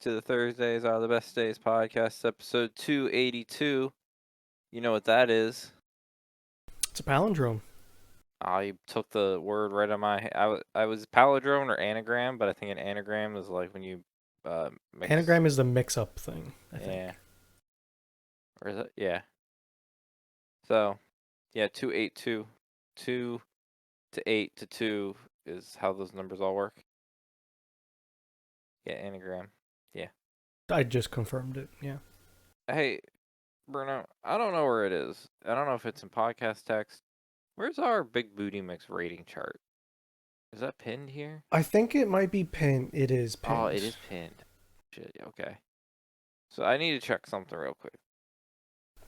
to the Thursdays Are the Best Days podcast, episode 282. You know what that is. It's a palindrome. I took the word right on my... I was palindrome or anagram, but I think an anagram is like when you mix... Anagram is the mix-up thing, I think. Yeah. Or is it? Yeah. So, yeah, 282. 2 to 8 to 2 is how those numbers all work. Yeah, anagram. Yeah. I just confirmed it, yeah. Hey, Bruno, I don't know where it is. I don't know if it's in podcast text. Where's our Big Booty Mix rating chart? Is that pinned here? I think it might be pinned. It is pinned. Oh, it is pinned. Shit, okay. So I need to check something real quick.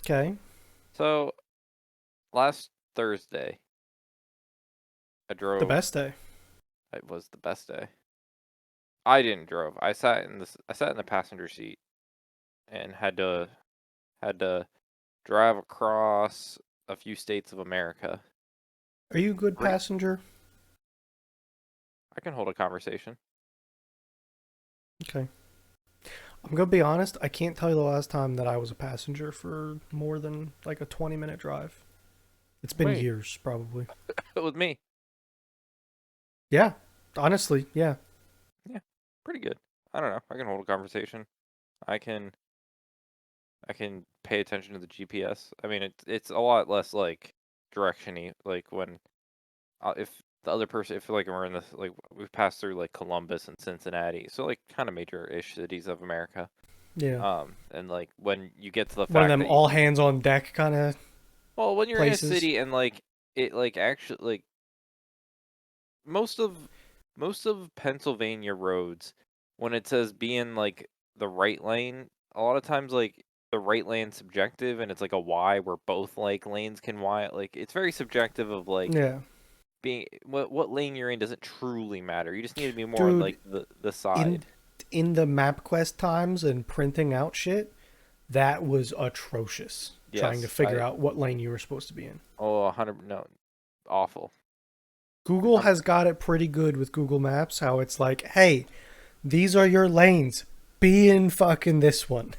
Okay. So, last Thursday, I drove... The best day. It was the best day. I didn't drove. I sat in the passenger seat and had to drive across a few states of America. Are you a good passenger? I can hold a conversation. Okay. I'm going to be honest, I can't tell you the last time that I was a passenger for more than like a 20-minute drive. It's been years, probably. With me. Yeah. Honestly, yeah. Yeah. Pretty good. I don't know. I can hold a conversation. I can pay attention to the GPS. I mean, it's a lot less like direction-y. Like when if the other person, if like we're in this, like we've passed through like Columbus and Cincinnati, so like kind of major-ish cities of America. Yeah. And like when you get to the One of fact them that all hands on deck kind of well, when you're places. in a city and like it like actually like most of Pennsylvania roads, when it says be in like the right lane, a lot of times like the right lane's subjective and it's like a Y where both like lanes can Y. Like it's very subjective of like Yeah. being what lane you're in doesn't truly matter. You just need to be more on Dude, like the side. In the MapQuest times and printing out shit, that was atrocious. Yes, trying to figure out what lane you were supposed to be in. Oh, 100 no, awful. Google has got it pretty good with Google Maps, how it's like, hey, these are your lanes. Be in fucking this one.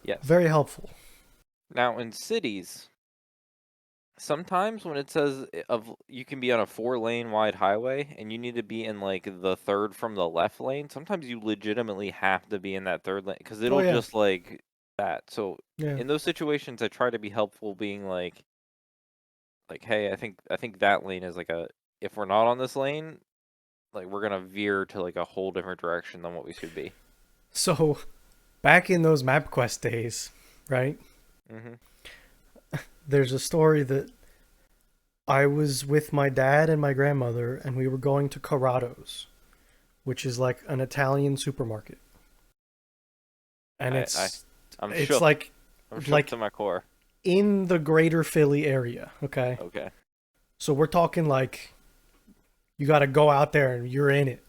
Yes. Very helpful. Now in cities, sometimes when it says you can be on a 4-lane wide highway and you need to be in like the third from the left lane, sometimes you legitimately have to be in that third lane because it'll just like that. So in those situations, I try to be helpful, being like, hey, I think that lane is like if we're not on this lane, like we're gonna veer to like a whole different direction than what we should be. So, back in those MapQuest days, right? Mm-hmm. There's a story that I was with my dad and my grandmother, and we were going to Corrado's, which is like an Italian supermarket. And I'm it's shook. like I'm shook to my core. In the greater Philly area, okay? Okay. So we're talking like you got to go out there and you're in it.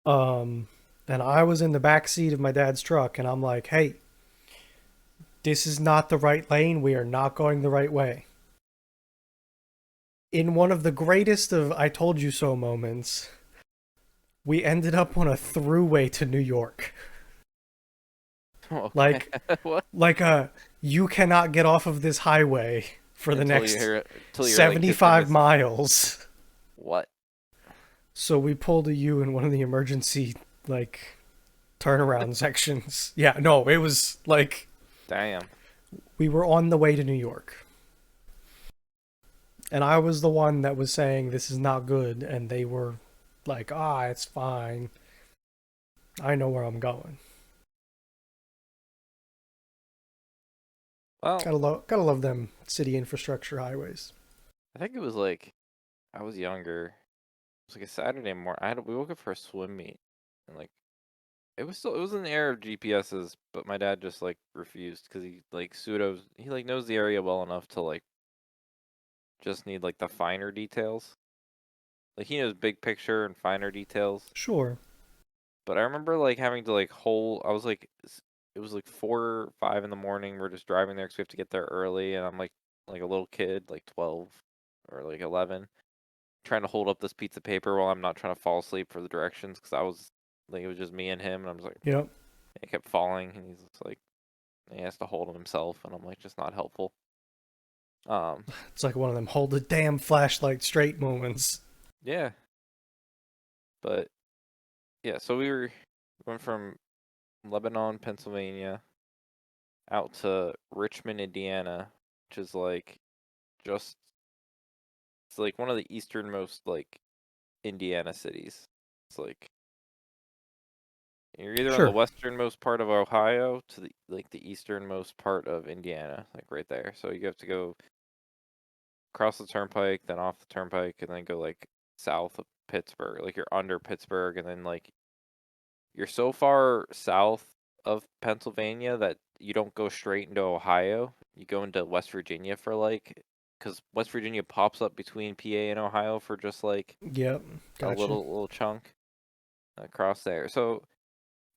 And I was in the back seat of my dad's truck, and I'm like, hey, this is not the right lane. We are not going the right way. In one of the greatest of I told you so moments, we ended up on a throughway to New York. Okay. Like you cannot get off of this highway for the next 75 miles. What? So we pulled a U in one of the emergency like turnaround sections. Yeah, no, it was like damn. We were on the way to New York. And I was the one that was saying this is not good, and they were like, it's fine. I know where I'm going. Well, gotta love them city infrastructure highways. I think it was like I was younger. It was like a Saturday morning. We woke up for a swim meet, and like it was in the era of GPSs, but my dad just like refused because he like knows the area well enough to like just need like the finer details. Like he knows big picture and finer details. Sure. But I remember like having to like I was like, it was like 4 or 5 in the morning. We're just driving there because we have to get there early, and I'm like a little kid, like 12 or like 11, trying to hold up this piece of paper while I'm not trying to fall asleep for the directions because I was Like it was just me and him, and I was like, Yep. he kept falling, and he's just like, he has to hold himself, and I'm like, just not helpful. Um, It's like one of them hold the damn flashlight straight moments. yeah, but yeah, so went from Lebanon, Pennsylvania, out to Richmond, Indiana, which is like just it's like one of the easternmost like Indiana cities. It's like you're either on the Sure. westernmost part of Ohio to the like the easternmost part of Indiana, like right there. So you have to go across the turnpike, then off the turnpike, and then go like south of Pittsburgh. Like you're under Pittsburgh, and then like you're so far south of Pennsylvania that you don't go straight into Ohio. You go into West Virginia for like, because West Virginia pops up between PA and Ohio for just like Yep. a Gotcha. little chunk across there. So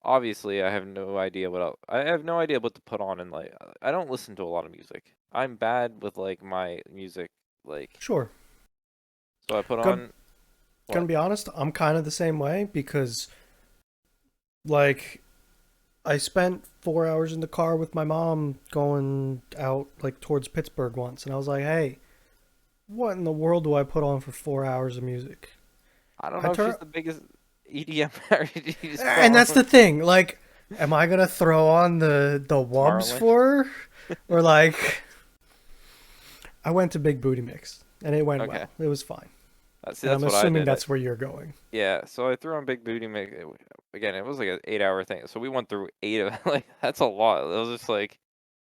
obviously, I have no idea I have no idea what to put on, and like I don't listen to a lot of music. I'm bad with like my music, like Sure. so I put Gonna, on gonna what? be honest, I'm kind of the same way because, like, I spent 4 hours in the car with my mom going out, like, towards Pittsburgh once, and I was like, hey, what in the world do I put on for 4 hours of music? I don't I know if turn, she's the biggest EDM or did you just put and that's on the thing. Like, am I gonna throw on the wubs Tomorrowland. for her? Or like, I went to Big Booty Mix and it went Okay, well. It was fine. see And I'm that's what I assuming did. that's where you're going. Yeah, so I threw on Big Booty Mix. Again, it was like an 8 hour thing. So we went through eight of like that's a lot. It was just like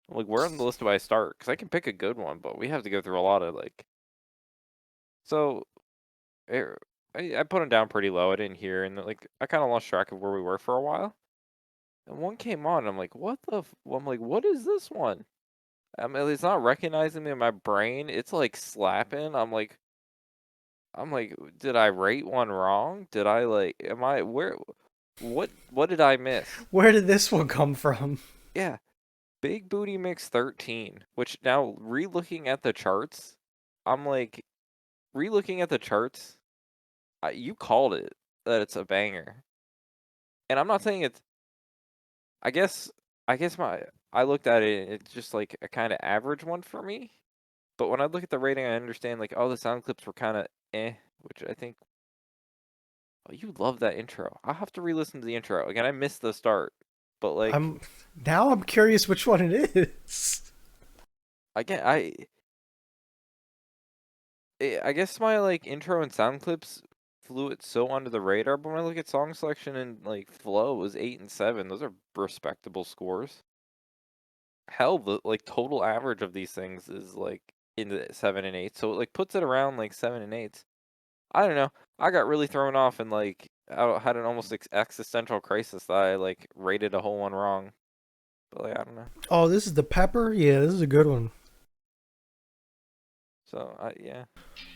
where on the list do I start? Because I can pick a good one, but we have to go through a lot of like. So it, I put them down pretty low. I didn't hear, and like I kind of lost track of where we were for a while. And one came on. I'm like, what the? I'm like, what is this one? I mean, it's not recognizing me in my brain. It's like slapping. I'm like, did I rate one wrong? Did I like? Am I where? What did I miss? Where did this one come from? Yeah, Big Booty Mix 13. Which now re-looking at the charts, I'm like re-looking at the charts. You called it that it's a banger, and I'm not saying it's. I guess I looked at it. And it's just like a kind of average one for me. But when I look at the rating, I understand like, oh, the sound clips were kind of which I think. Oh, you love that intro. I'll have to re-listen to the intro again. I missed the start, but like I'm now I'm curious which one it is. again, I guess my like intro and sound clips flew it so under the radar. But when I look at song selection and like flow, it was 8 and 7. Those are respectable scores. Hell, the like total average of these things is like in the 7 and 8, so it like puts it around like 7 and 8. I don't know. I got really thrown off and like I had an almost existential crisis that I like rated a whole one wrong. But like I don't know. Oh, this is the pepper? Yeah, this is a good one. So yeah.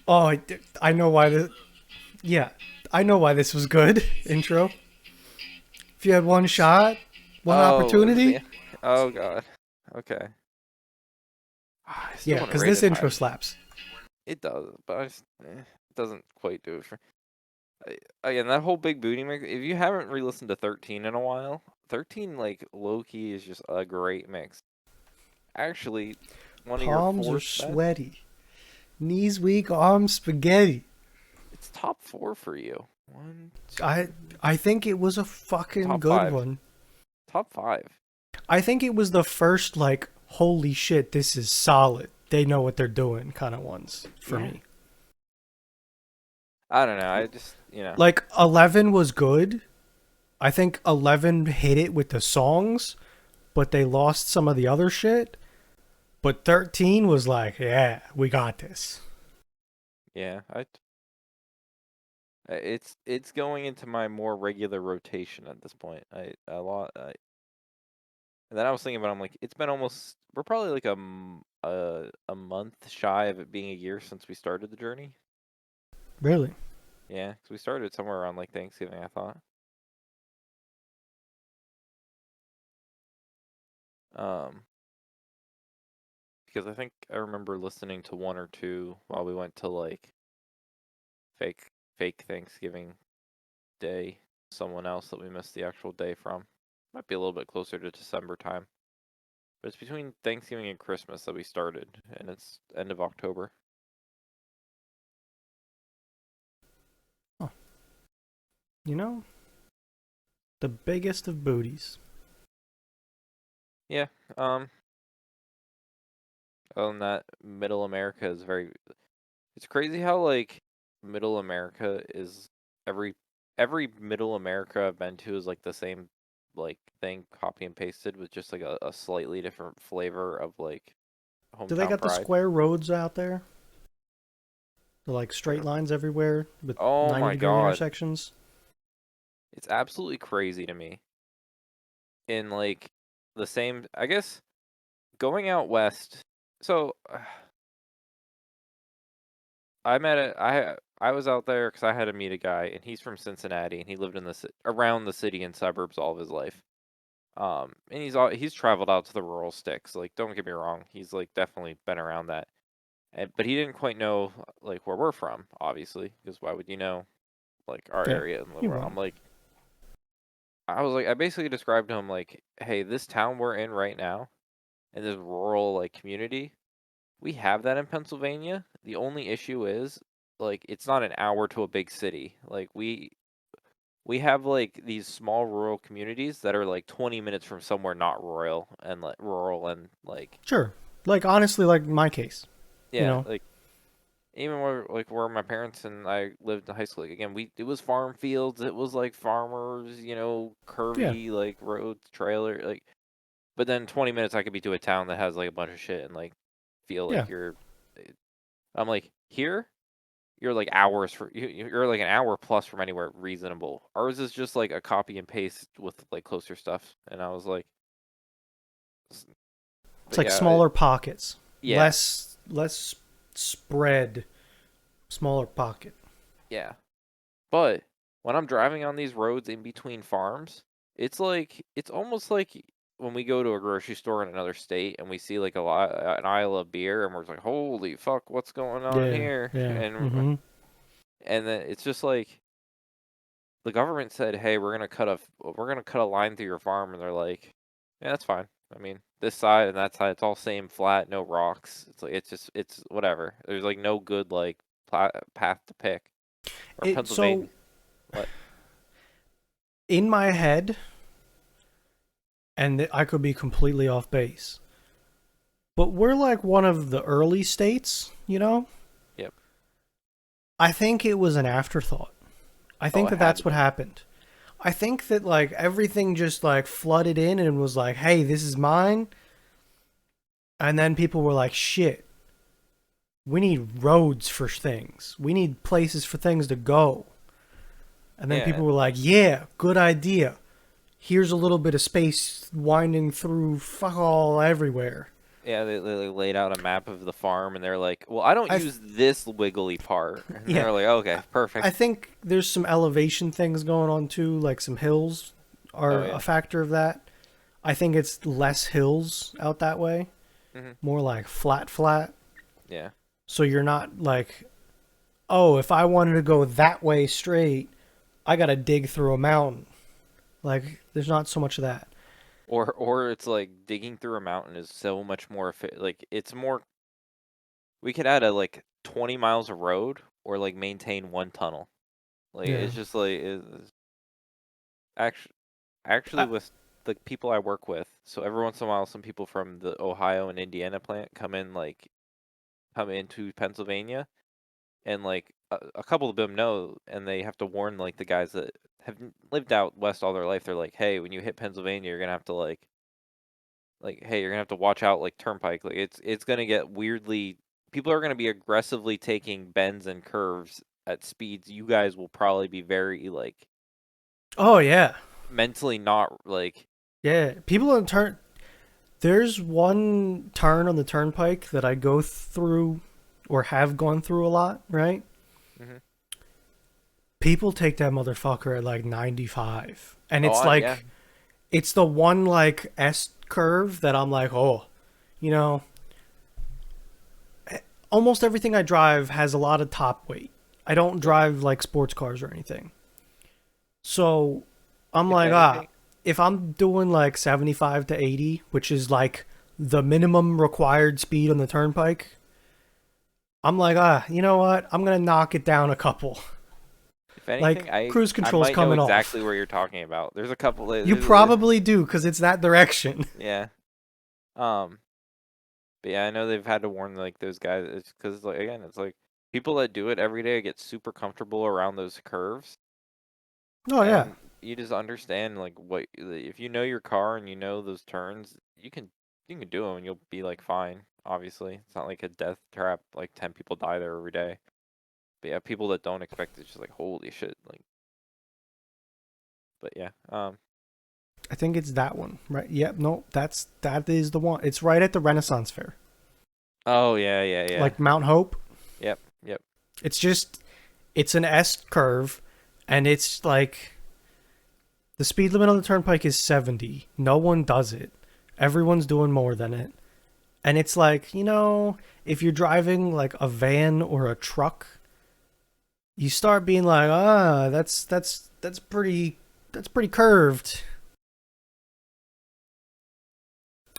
Oh, I know why this. Yeah, I know why this was good. Intro. If you had one shot, one Oh, is it the? opportunity. Oh God. Okay. I still Yeah, want to because rate this it intro higher. slaps. It does, but it doesn't quite do it for. Again, that whole Big Booty mix. If you haven't re-listened to 13 in a while, 13 like low key is just a great mix. Actually, one of your Palms are fourth best. sweaty. Knees weak, arms spaghetti. It's top four for you. One, I two, I think it was a fucking top good five. one. Top five. I think it was the first like holy shit, this is solid. They know what they're doing kind of ones for Yeah. me. I don't know. I just Like 11 was good. I think 11 hit it with the songs, but they lost some of the other shit. But 13 was like, yeah, we got this. yeah. It's going into my more regular rotation at this point. A lot. And then I was thinking about. I'm like, it's been almost. We're probably like a month shy of it being a year since we started the journey. Really? Yeah, because we started somewhere around like Thanksgiving, I thought. Um, because I think I remember listening to one or two while we went to like fake fake Thanksgiving day. someone else that we missed the actual day from. Might be a little bit closer to December time. But it's between Thanksgiving and Christmas that we started, and it's end of October. Oh, you know, the biggest of booties. Yeah. Um. Other than that, Middle America is very. It's crazy how like Middle America is every every Middle America I've been to is like the same like thing copy and pasted with just like a slightly different flavor of like Do they hometown got the pride. square roads out there? The like straight Where- lines everywhere with Oh 90 my degree God. intersections? It's absolutely crazy to me. In like the same, I guess, going out west. So I met a I was out there because I had to meet a guy, and he's from Cincinnati, and he lived in around the city and suburbs all of his life. And he's traveled out to the rural sticks. Like, don't get me wrong, he's like definitely been around that. But he didn't quite know like where we're from, obviously, because why would you know like our Yeah, area and you where won't. I'm like. I was like, I basically described to him like, hey, this town we're in right now, in this rural like community, we have that in Pennsylvania. The only issue is like it's not an hour to a big city. Like we have like these small rural communities that are like 20 minutes from somewhere not rural and like Sure. Like honestly, like my case, you yeah, know. like even where my parents and I lived in high school. Like, again, we it was farm fields. It was like farmers, Yeah, curvy like roads, trailer like. But then 20 minutes I could be to a town that has like a bunch of shit and like feel yeah. like you're. I'm like here. You're like hours you're like an hour plus from anywhere reasonable. Ours is just like a copy and paste with like closer stuff, and I was like, It's but like yeah, smaller pockets, yeah, less spread, smaller pocket. yeah. But when I'm driving on these roads in between farms, it's almost like when we go to a grocery store in another state and we see like an aisle of beer and we're just like, holy fuck, what's going on Yeah, here? yeah. Mm-hmm. And then it's just like the government said, "Hey, we're gonna cut a line through your farm," and they're like, "Yeah, that's fine. I mean, this side and that side, it's all same flat, no rocks. It's like it's whatever. There's like no good like path to pick." Or in So Pennsylvania, what? in my head, and I could be completely off base, but we're like one of the early states, you know? Yep. I think it was an afterthought. I Oh, think it that had to that's what been. happened. I think that like everything just like flooded in and was like, "Hey, this is mine." And then people were like, "Shit, we need roads for things. We need places for things to go." And then Yeah, people were like, "Yeah, good idea. Here's a little bit of space winding through fuck all everywhere." yeah. They laid out a map of the farm, and they're like, "Well, I don't I use this wiggly part," and yeah, they're like, "Okay, I perfect." think there's some elevation things going on too, like some hills Oh are a yeah. factor of that. I think it's less hills out that way, Hmm. more like flat. Yeah. So you're not like, oh, if I wanted to go that way straight, I got to dig through a mountain. Like, there's not so much of that. Or it's like digging through a mountain is so much more like it's more. We could add a like 20 miles of road or like maintain one tunnel. Like Yeah. it's just like it's actually I, with the people I work with. So every once in a while, some people from the Ohio and Indiana plant come into Pennsylvania, and like a couple of them know, and they have to warn like the guys that have lived out west all their life. They're like, hey, when you hit Pennsylvania, you're gonna have to hey, you're gonna have to watch out like turnpike. Like it's gonna get weirdly. People are gonna be aggressively taking bends and curves at speeds you guys will probably be very like oh, yeah. mentally not like. Yeah. People on turn. There's one turn on the turnpike that I go through or have gone through a lot, right? Mhm. People take that motherfucker at like 95. And Oh, it's yeah, like, it's the one like S curve that I'm like, oh, you know, almost everything I drive has a lot of top weight. I don't yeah, drive like sports cars or anything. So I'm If like, anything, if I'm doing like 75 to 80, which is like the minimum required speed on the turnpike, I'm like, you know what? I'm going to knock it down a couple. if anything, Like, cruise I control's might know coming off. exactly where you're talking about. There's a couple. You probably do, because it's that direction. Yeah. Um. But yeah, I know they've had to warn like those guys. It's because like again, it's like people that do it every day get super comfortable around those curves, Oh, yeah. and you just understand like what if you know your car and you know those turns, you can do them and you'll be like fine. Obviously, it's not like a death trap. Like 10 people die there every day. But yeah, people that don't expect it's just like holy shit. Like, but yeah. I think it's that one, right? Yep, no, that is the one. It's right at the Renaissance Fair. Oh yeah, yeah, yeah. Like Mount Hope. Yep, yep. It's just it's an S curve and it's like the speed limit on the turnpike is 70. No one does it. Everyone's doing more than it. And it's like, if you're driving like a van or a truck, you start being like, that's pretty curved.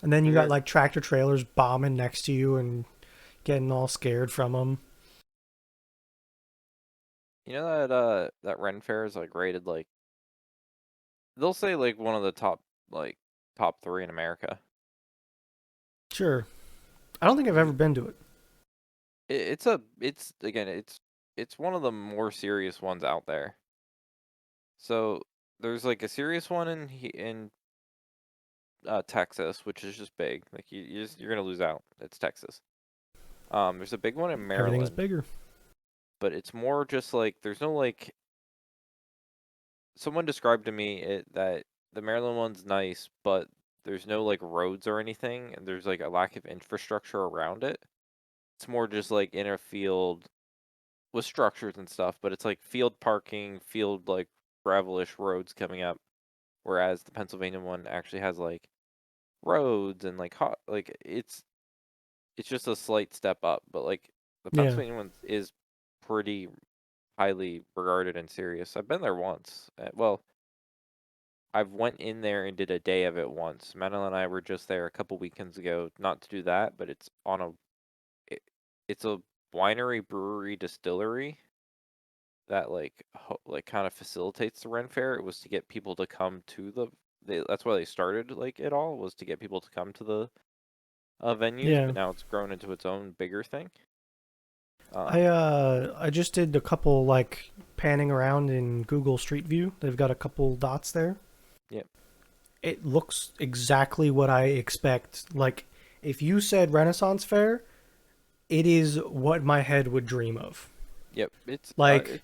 And then you got You're, like tractor trailers bombing next to you and getting all scared from them. you know that that Ren Fair is like rated like they'll say like one of the like top 3 in America. Sure. I don't think I've ever You- been to it. it's again it's one of the more serious ones out there. So there's like a serious one in Texas, which is just big. Like you're gonna lose out. It's Texas. There's a big one in Everything's Maryland, bigger. but it's more just like there's no like someone described to me that the Maryland one's nice, but there's no like roads or anything, and there's like a lack of infrastructure around it. It's more just like in a field with structures and stuff, but it's like field parking, field like gravelish roads coming up, whereas the Pennsylvania one actually has like roads and like like it's just a slight step up, but like the Yeah. Pennsylvania one is pretty highly regarded and serious. I've been there once. Well, I've went in there and did a day of it once. Madeline and I were just there a couple weekends ago, not to do that, but it's on it, it's a winery, brewery, distillery that like like kind of facilitates the Ren Fair. It was to get people to come to that's why they started like it all was to get people to come to the venues, Yeah. but now it's grown into its own bigger thing. I Um, uh I just did a couple like panning around in Google Street View. They've got a couple dots there. yep, It looks exactly what I expect. Like if you said Renaissance Fair, it is what my head would dream of. yep. Like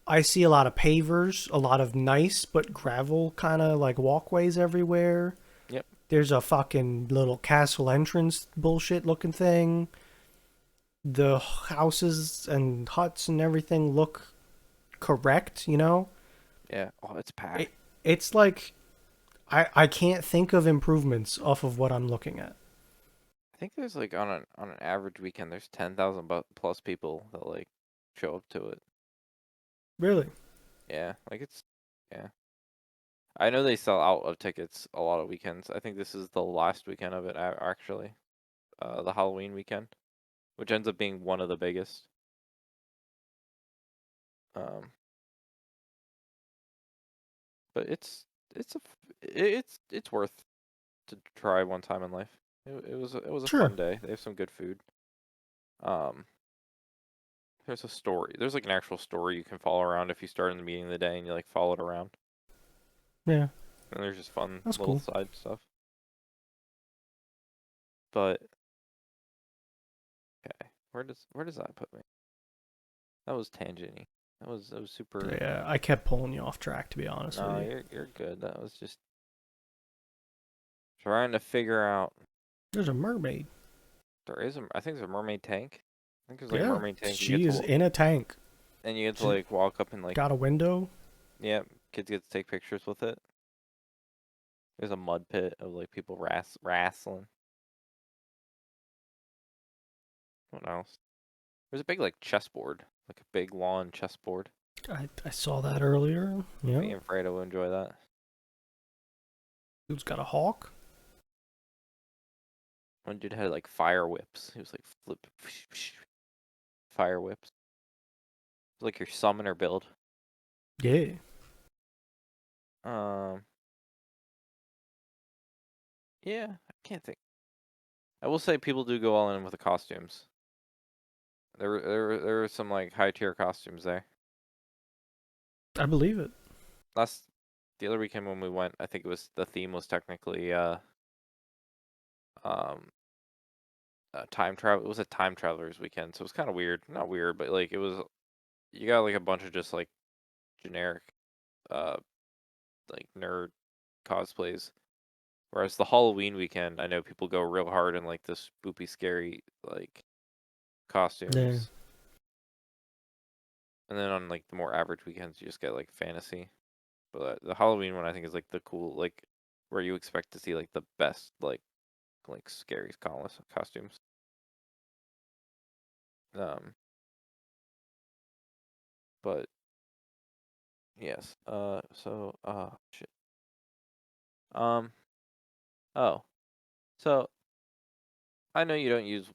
I see a lot of pavers, a lot of nice but gravel kind of like walkways everywhere. Yep. There's a fucking little castle entrance bullshit looking thing. The houses and huts and everything look correct. Yeah. Oh, it's packed. It, it's like I can't think of improvements off of what I'm looking at. I think there's like on an average weekend, there's 10,000 plus people that like show up to it. Really? Yeah, like it's yeah. I know they sell out of tickets a lot of weekends. I think this is the last weekend of it actually, the Halloween weekend, which ends up being one of the biggest. Um, but it's worth to try one time in life. It was a Sure. fun day. They have some good food. Um, there's a story. There's like an actual story you can follow around if you start in the beginning of the day and you like follow it around. Yeah, And there's just fun that's little cool. side stuff. But okay, where does that put me? That was tangenty. That was super. Yeah, I kept pulling you off track to be honest with No, you. you're good. That was just trying to figure out. There's a mermaid. I think there's a mermaid tank. I think there's like a Yeah, mermaid tank. You get she is in a tank. and you get to She's like walk up and like got a window. yeah, kids get to take pictures with it. There's a mud pit of like people wrestling. What else? There's a big like chessboard, like a big lawn chessboard. I saw that earlier. Me Yeah. and Fredo will enjoy that. Dude's got a hawk. One dude had like fire whips. He was like flip fire whips. It was like your summoner build. Yeah. Um, yeah, I can't think. I will say people do go all in with the costumes. There were some like high tier costumes there. I believe it. Last the other weekend when we went, I think it was the theme was technically um time travel. It was a time travelers weekend, so it was kind of weird. Not weird, but like it was. You got like a bunch of just like generic uh like nerd cosplays. Whereas the Halloween weekend, I know people go real hard in like the spoopy, scary like Yeah. costumes, and then on like the more average weekends, you just get like fantasy. But the Halloween one, I think, is like the cool like where you expect to see like the best like scary costumes. Um, but yes. Shit. Um. Oh. So I know you don't use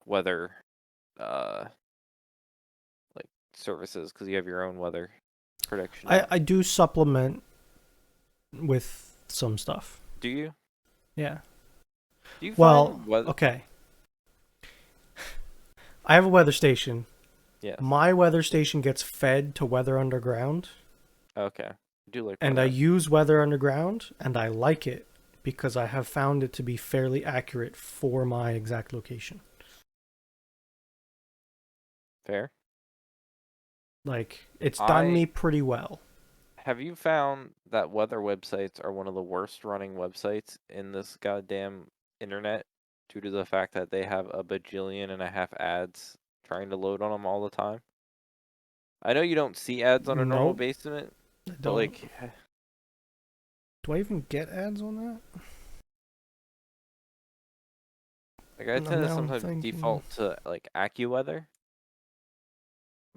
weather uh like services because you have your own weather prediction app. I do supplement with some stuff. Do you? Yeah. Do you Well, find weather? okay. I have a weather station. Yes. My weather station gets fed to Weather Underground, Okay. I do like and I weather. use Weather Underground, and I like it because I have found it to be fairly accurate for my exact location. Fair. Like, it's done I me pretty well. have you found that weather websites are one of the worst running websites in this goddamn internet due to the fact that they have a bajillion and a half ads trying to load on them all the time? I know you don't see ads on a normal Nope, basement, I but don't. like Do I even get ads on that? I tend to Now I'm sometimes thinking. default to like AccuWeather,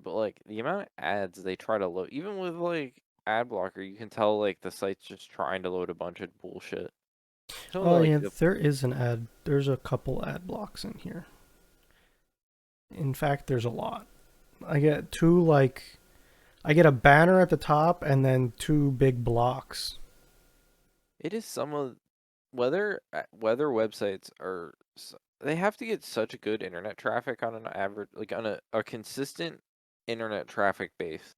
but like the amount of ads they try to load, even with like ad blocker, you can tell like the site's just trying to load a bunch of bullshit. Some of the Oh like yeah, the there is an ad. There's a couple ad blocks in here. In fact, there's a lot. I get two like I get a banner at the top and then two big blocks. it is some of weather websites are they have to get such good internet traffic on an average like on a consistent internet traffic base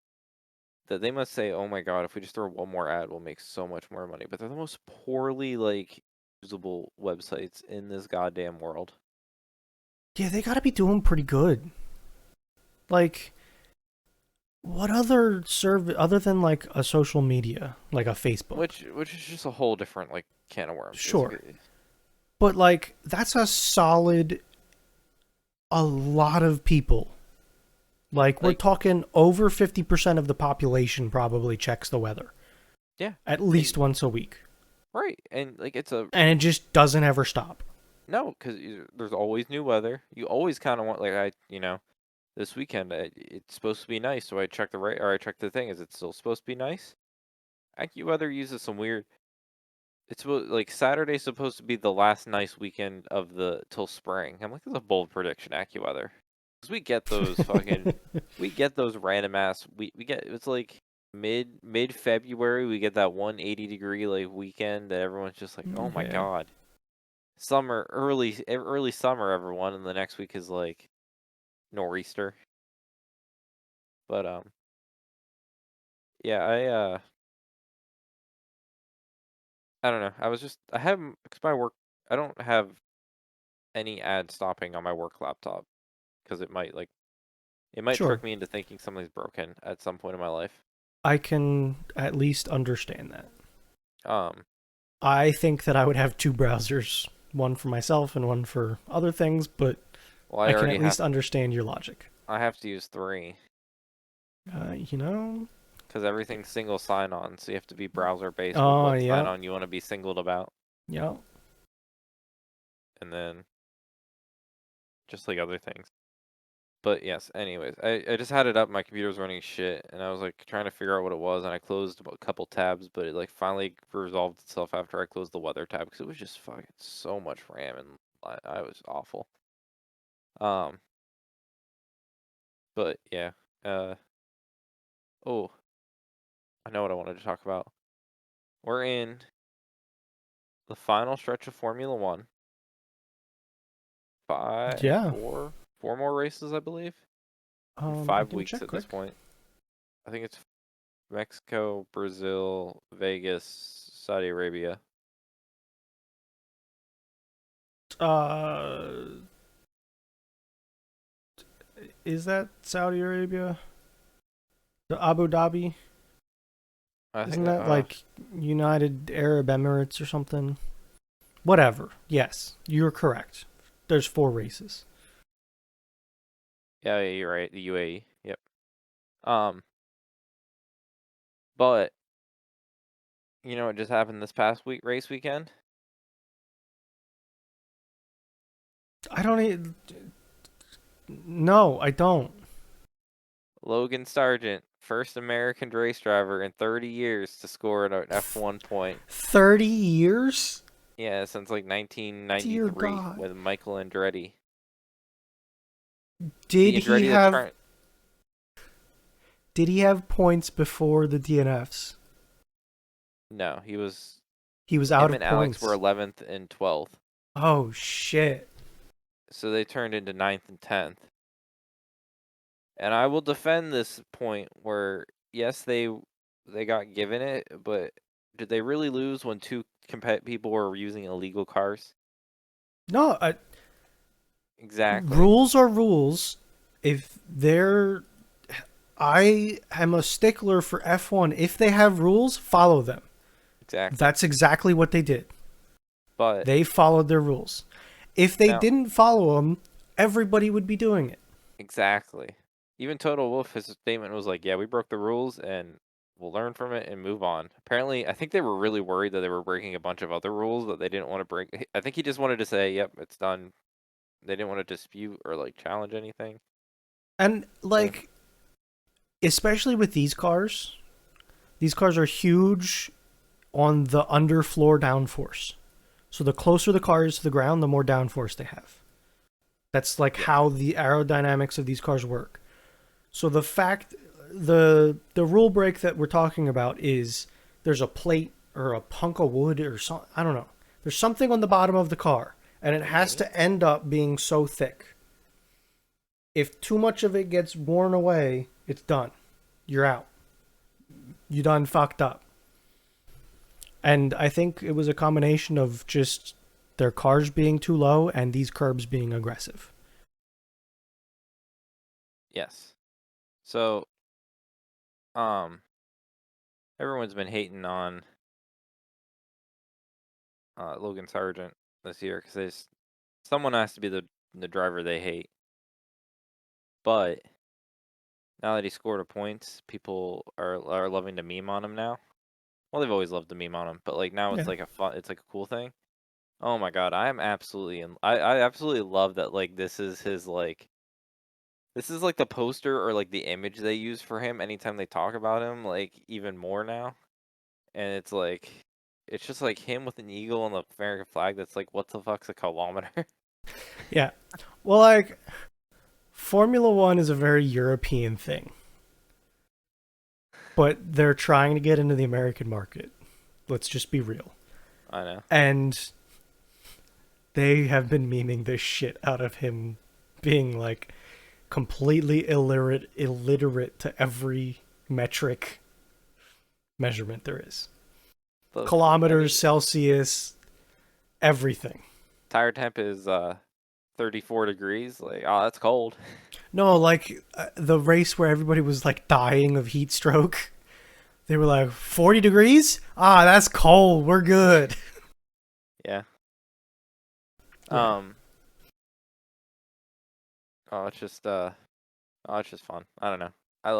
that they must say, oh my god, if we just throw one more ad, we'll make so much more money. But they're the most poorly like usable websites in this goddamn world. Yeah, they got to be doing pretty good. Like what other other than like a social media, like a Facebook? Which is just a whole different like can of worms. Sure. But like that's a solid a lot of people. Like we're Like talking over 50% of the population probably checks the weather yeah, at least and once a week. right, and like it's a And it just doesn't ever stop. no, because there's always new weather. You always kind of want like this weekend it's supposed to be nice, so I check the right or I check the thing. Is it still supposed to be nice? AccuWeather uses some weird. It's supposed like Saturday's supposed to be the last nice weekend of the till spring. I'm like, that's a bold prediction, AccuWeather, because we get those random ass we get it's like mid February we get that 180-degree like weekend that everyone's just like, oh my Yeah. god, summer early summer everyone, and the next week is like nor'easter. But yeah, I don't know. I have because my work I don't have any ad stopping on my work laptop because it might Sure. trick me into thinking something's broken at some point in my life. I can at least understand that. Um, I think that I would have two browsers, one for myself and one for other things, but well, I can at least understand your logic. I have to use three You know? because everything's single sign-on, so you have to be browser based with Oh, what yeah. sign-on you want to be singled about, Yeah. and then just like other things. But yes, anyways, I just had it up. My computer was running shit, and I was like trying to figure out what it was, and I closed a couple tabs, but it like finally resolved itself after I closed the weather tab because it was just fucking so much RAM, and I was awful. Um, but yeah, uh, oh, I know what I wanted to talk about. We're in the final stretch of Formula One. Yeah. Four more races, I believe, in I 5 can weeks check at this quick. point. I think it's Mexico, Brazil, Vegas, Saudi Arabia. Uh, is that Saudi Arabia? The Abu Dhabi? I think Isn't that like United Arab Emirates or something? Whatever. Yes, you're correct. There's 4 races. yeah, you're right. The UAE. Yep. Um, but you know what just happened this past week, race weekend? I don't. No, I don't. Logan Sargent, first American race driver in 30 years to score an F1 point. 30 years? Yeah, since like Dear 1993 God. with Michael Andretti. Did The he Andretti that's have current. did he have points before the DNFs? No, He was out him of and Alex were points. 11th and 12th. Oh shit. So they turned into ninth and 10th. And I will defend this point where yes, they got given it, but did they really lose when two people were using illegal cars? No, Exactly. rules are rules. If they're I am a stickler for F1. If they have rules, follow them. Exactly. That's exactly what they did. But They followed their rules. If they now, didn't follow them, everybody would be doing it. exactly. Even Total Wolf, his statement was like, "Yeah, we broke the rules, and we'll learn from it and move on." Apparently, I think they were really worried that they were breaking a bunch of other rules that they didn't want to break. I think he just wanted to say, "Yep, it's done." They didn't want to dispute or like challenge anything. And So like, especially with these cars are huge on the underfloor downforce. So the closer the car is to the ground, the more downforce they have. That's like yeah, how the aerodynamics of these cars work. So the fact the rule break that we're talking about is there's a plate or a hunk of wood or something. I don't know. There's something on the bottom of the car, and it has mhm, to end up being so thick. If too much of it gets worn away, it's done. You're out. You done fucked up. And I think it was a combination of just their cars being too low and these curbs being aggressive. yes. So um, everyone's been hating on Logan Sargent this year because someone has to be the driver they hate. But now that he scored a points, people are loving to meme on him now. Well, they've always loved to meme on him, but like now it's Yeah. like it's like a cool thing. Oh my god, I am absolutely I absolutely love that like this is like the poster or like the image they use for him anytime they talk about him, like even more now. And it's just like him with an eagle on the American flag that's like what the fuck's a kilometer? Yeah. Well, like, Formula One is a very European thing, but they're trying to get into the American market. Let's just be real. I know. And they have been memeing this shit out of him being like completely illiterate to every metric measurement there is. I Kilometers, mean, Celsius, everything. tire temp is 34 degrees. Like, oh, that's cold. No, like the race where everybody was like dying of heat stroke. They were like 40 degrees? Ah, that's cold. We're good. Yeah. Yeah, Um. Oh, it's just fun. I don't know. I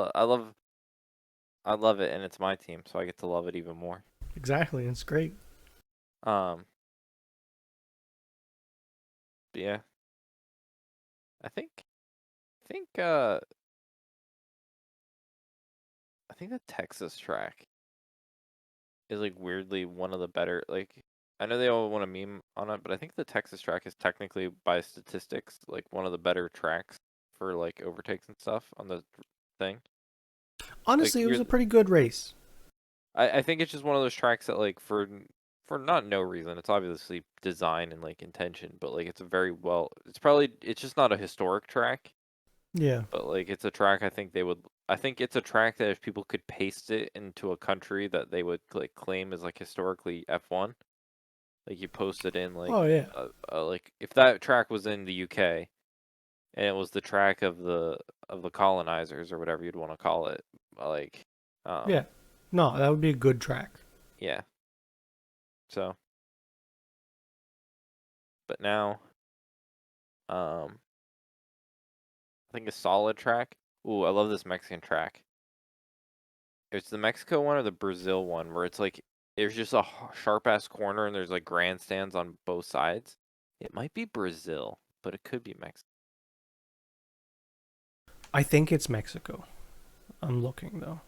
love it, and it's my team, so I get to love it even more. exactly. It's great. Um. But yeah. I think think I think the Texas track is like weirdly one of the better. Like I know they all want to meme on it, but I think the Texas track is technically by statistics like one of the better tracks for like overtakes and stuff on the thing. Like Honestly, it was you're, a pretty good race. I think it's just one of those tracks that like for not no reason. It's obviously design and like intention, but like it's a very well. It's probably it's just not a historic track, Yeah. but like it's a track I think they would. I think it's a track that if people could paste it into a country that they would like claim as like historically F1, like you post it in Oh yeah. like if that track was in the UK and it was the track of the colonizers or whatever you'd want to call it, like Yeah. No, that would be a good track. yeah. So, but now um I think a solid track. Ooh, I love this Mexican track. It's the Mexico one or the Brazil one where it's like there's just a sharp ass corner and there's like grandstands on both sides. It might be Brazil, but it could be Mexico. I think it's Mexico. I'm looking though.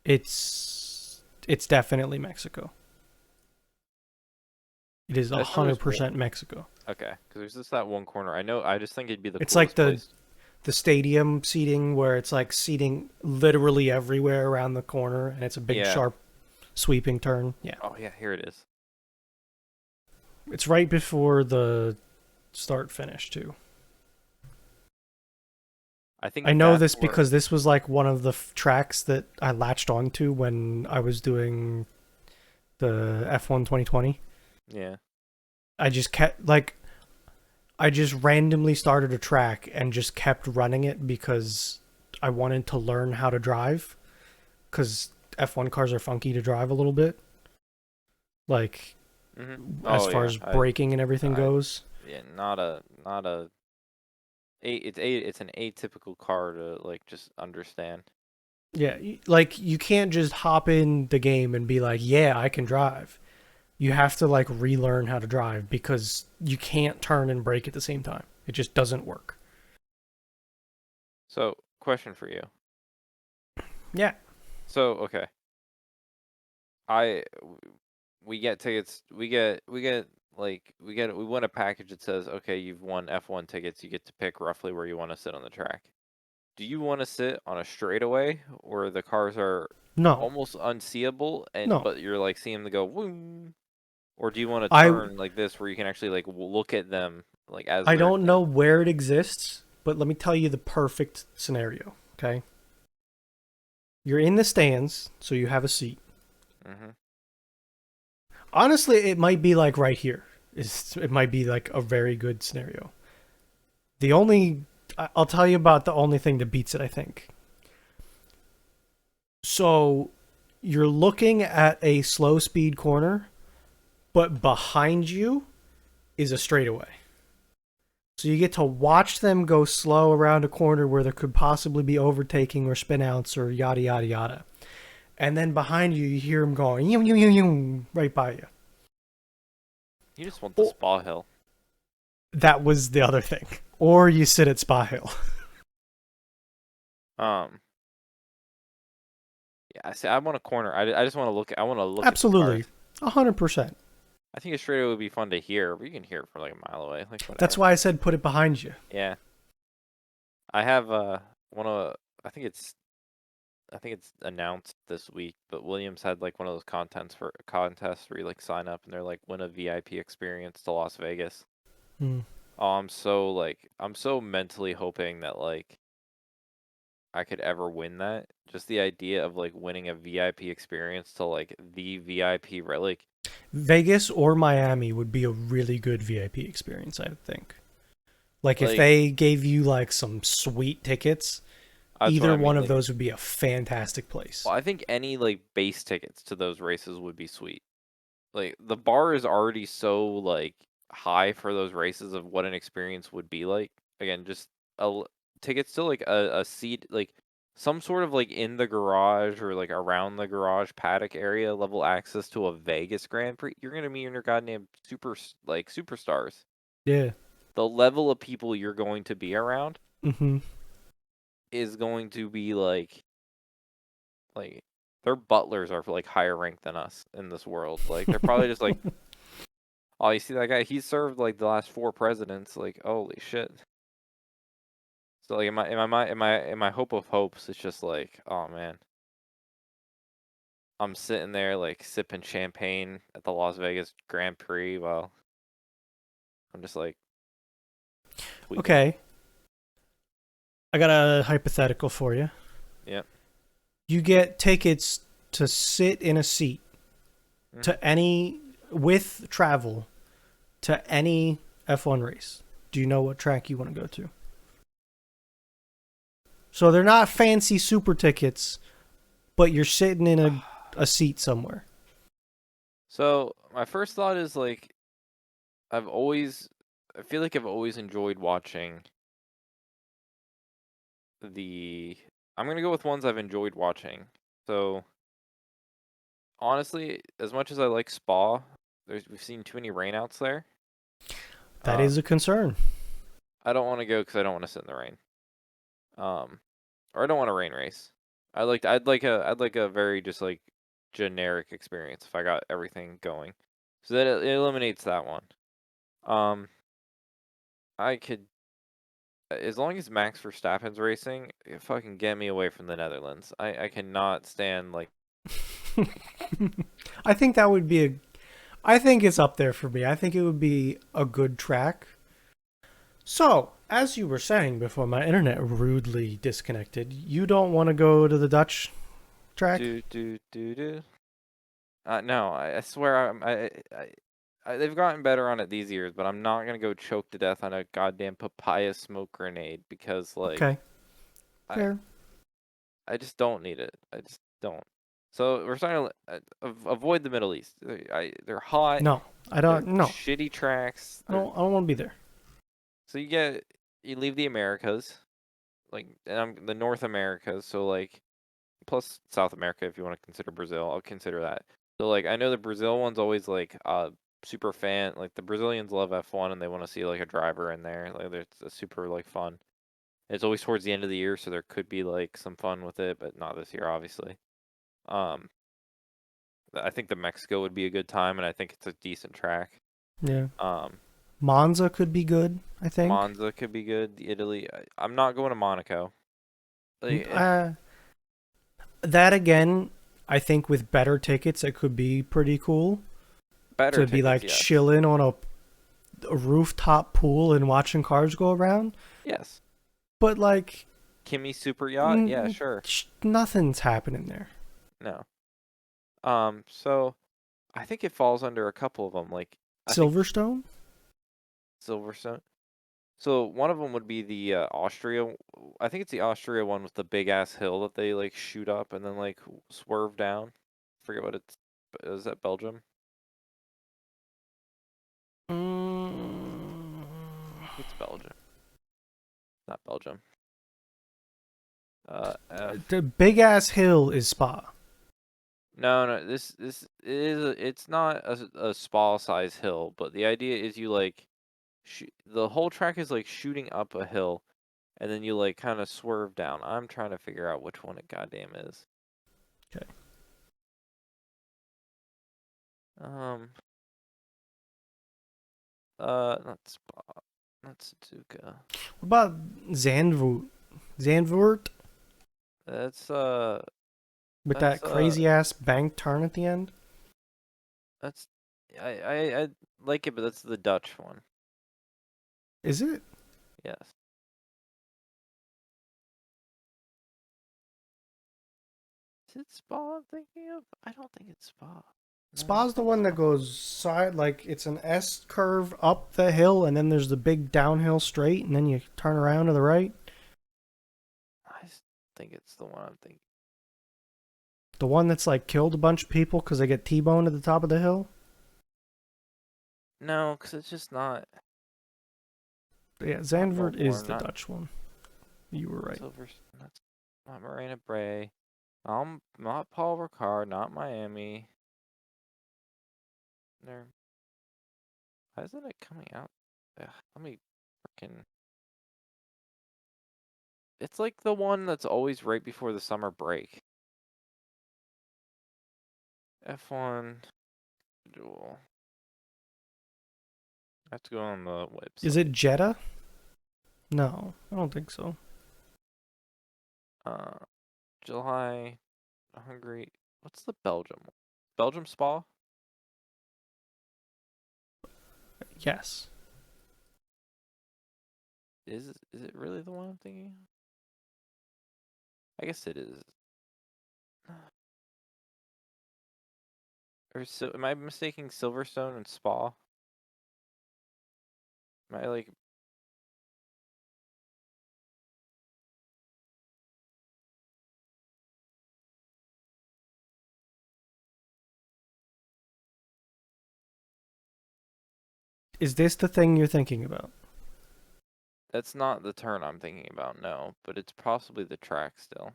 It's definitely Mexico. It is I just know there's one. 100% Mexico. Okay, because there's just that one corner. I know. I just think it'd be the It's like coolest place. the stadium seating where it's like seating literally everywhere around the corner and it's a big Yeah. sharp sweeping turn. Yeah. Oh yeah, here it is. It's right before the start finish too. I I think know that's this where. because this was like one of the tracks that I latched onto when I was doing the F1 2020. Yeah. I just kept like I just randomly started a track and just kept running it because I wanted to learn how to drive cuz F1 cars are funky to drive a little bit. Like as Oh far yeah. as braking and everything I goes. yeah. Not a. It's an atypical car to like just understand. Yeah, like you can't just hop in the game and be like, "Yeah, I can drive." You have to like relearn how to drive because you can't turn and brake at the same time. It just doesn't work. So, question for you. Yeah. So, okay. I we get tickets. We win a package that says, okay, you've won F1 tickets. You get to pick roughly where you want to sit on the track. Do you want to sit on a straightaway where the cars are No. almost unseeable and No. but you're like seeing them go boom, or do you want to I turn like this where you can actually like look at them like as I they're don't know where it exists, but let me tell you the perfect scenario, okay? You're in the stands, so you have a seat. hmm Honestly, it might be like right here. It might be like a very good scenario. The only I'll tell you about the only thing that beats it, I think. So, you're looking at a slow speed corner, but behind you is a straightaway. So you get to watch them go slow around a corner where there could possibly be overtaking or spinouts or yada yada yada. And then behind you, you hear them going yum, yum, yum, yum, right by you. you just want the Oh, spa hill. that was the other thing. Or you sit at Spa Hill. Um, yeah, I see. I want a corner. I just want to look. I want to look at the cars. Absolutely, 100%. I think a straightaway would be fun to hear, but you can hear it from like a mile away, like That's whatever. why I said put it behind you. Yeah, I have one of. I think it's announced this week, but Williams had like one of those contests where you like sign up and they're like win a VIP experience to Las Vegas. Hmm. Oh, I'm so mentally hoping that like I could ever win that. Just the idea of like winning a VIP experience to like the VIP, right? Vegas or Miami would be a really good VIP experience, I would think. Like if Like they gave you like some sweet tickets, that's what either I one mean. of Like, those would be a fantastic place. well, I think any like base tickets to those races would be sweet. Like the bar is already so like high for those races of what an experience would be like. Again, just tickets to like a seat like some sort of like in the garage or like around the garage paddock area level access to a Vegas Grand Prix. You're gonna meet your goddamn superstars. Yeah. The level of people you're going to be around. Mm-hmm. is going to be like their butlers are like higher ranked than us in this world. Like they're probably just like, oh, you see that guy? He served like the last four presidents. Like, holy shit. So like in my hope of hopes, it's just like, oh man, I'm sitting there like sipping champagne at the Las Vegas Grand Prix while I'm just like tweaking. Okay, I got a hypothetical for you. Yep. You get tickets to sit in a seat Hmm. to any with travel to any F1 race. Do you know what track you want to go to? So they're not fancy super tickets, but you're sitting in a seat somewhere. So my first thought is like I've always, I feel like I've always enjoyed watching the. I'm gonna go with ones I've enjoyed watching. So honestly, as much as I like Spa, we've seen too many rainouts there. That Um, is a concern. I don't want to go because I don't want to sit in the rain. Um, or I don't want a rain race. I'd like a very just like generic experience if I got everything going. So that it eliminates that one. Um, I could, as long as Max Verstappen's racing, fucking get me away from the Netherlands. I cannot stand like. I think that would be a. I think it's up there for me. I think it would be a good track. So, as you were saying before my internet rudely disconnected, you don't want to go to the Dutch track? Do do do do. No, I swear they've gotten better on it these years, but I'm not gonna go choke to death on a goddamn papaya smoke grenade because like Okay, I fair. I just don't need it. I just don't. So we're starting to avoid the Middle East. They're hot. No, I They're don't. No, shitty tracks. I don't. I don't want to be there. So you leave the Americas, like and the North Americas. So like plus South America if you want to consider Brazil, I'll consider that. So like I know the Brazil one's always like super fan. Like the Brazilians love F1 and they want to see like a driver in there. Like it's a super like fun. It's always towards the end of the year, so there could be like some fun with it, but not this year, obviously. Um, I think the Mexico would be a good time, and I think it's a decent track. Yeah, Um, Monza could be good. I think. Monza could be good. Italy, I'm not going to Monaco. Like, That again, I think with better tickets, it could be pretty cool better to be tickets, like yes, chilling on a rooftop pool and watching cars go around. yes. But like, Kimi super yacht, yeah, sure. nothing's happening there. No. So I think it falls under a couple of them. Like I think Silverstone. Silverstone. So one of them would be the Austria. I think it's the Austria one with the big ass hill that they like shoot up and then like swerve down. Forget what it's. Is that Belgium? Mm, It's Belgium, not Belgium. F. the big ass hill is Spa. No, no. This is it's not a spa size hill, but the idea is you like the whole track is like shooting up a hill, and then you like kind of swerve down. I'm trying to figure out which one it goddamn is. Okay. Um, not Spa, not Suzuka. What about Zandvoort? Zandvoort That's with that's that crazy ass bank turn at the end. that's I like it, but that's the Dutch one. Is it? Yes. Is it Spa I'm thinking of? I don't think it's Spa. No, I don't Spa's the think it's one that Spa. goes side like it's an S curve up the hill, and then there's the big downhill straight, and then you turn around to the right. I think it's the one I'm thinking. The one that's like killed a bunch of people because they get T-boned at the top of the hill. No, because it's just not. Yeah, It's not Zandvoort is Melbourne, the not Dutch one. You were right. Silver. That's not Marina Bray. Not Paul Ricard. Not Miami. There. Why isn't it coming out? Ugh, let me freaking. It's like the one that's always right before the summer break. F1 schedule. I have to go on the Is website. it Jeddah? No, I don't think so. Uh, July, Hungary. What's the Belgium one? Belgium Spa? Yes. Is it really the one I'm thinking? I guess it is. Or so, am I mistaking Silverstone and Spa? Am I like Is this the thing you're thinking about? that's not the turn I'm thinking about, no, but it's possibly the track still.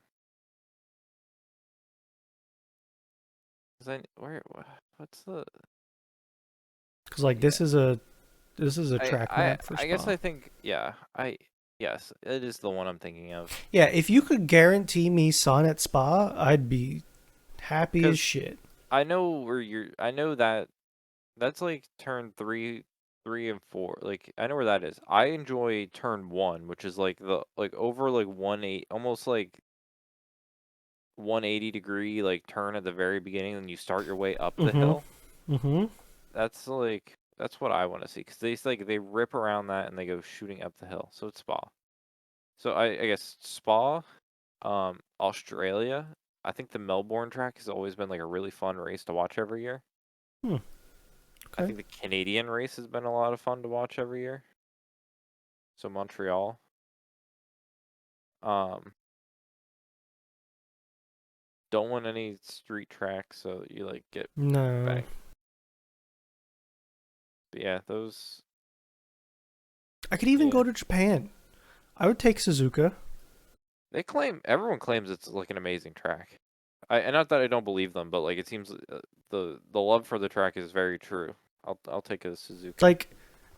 Cause what's the Because like yeah. this is a track map for I guess Spa. I think yeah, yes, it is the one I'm thinking of. Yeah, if you could guarantee me sun at Spa, I'd be happy as Cause shit. I know that that's like turn three and four. Like I know where that is. I enjoy turn one, which is like the like over like 180, almost like 180-degree like turn at the very beginning, and you start your way up the Mm-hmm. hill. Mm-hmm. That's what I want to see because they rip around that and they go shooting up the hill. So it's Spa. So I guess Spa, Australia. I think the Melbourne track has always been like a really fun race to watch every year. Hmm. I Okay. think the Canadian race has been a lot of fun to watch every year. So Montreal. Um, don't want any street tracks, so you like get No. banged. But yeah, those. I could even Yeah, go to Japan. I would take Suzuka. everyone claims it's like an amazing track. And not that I don't believe them, but like it seems the love for the track is very true. I'll take a Suzuka. Like,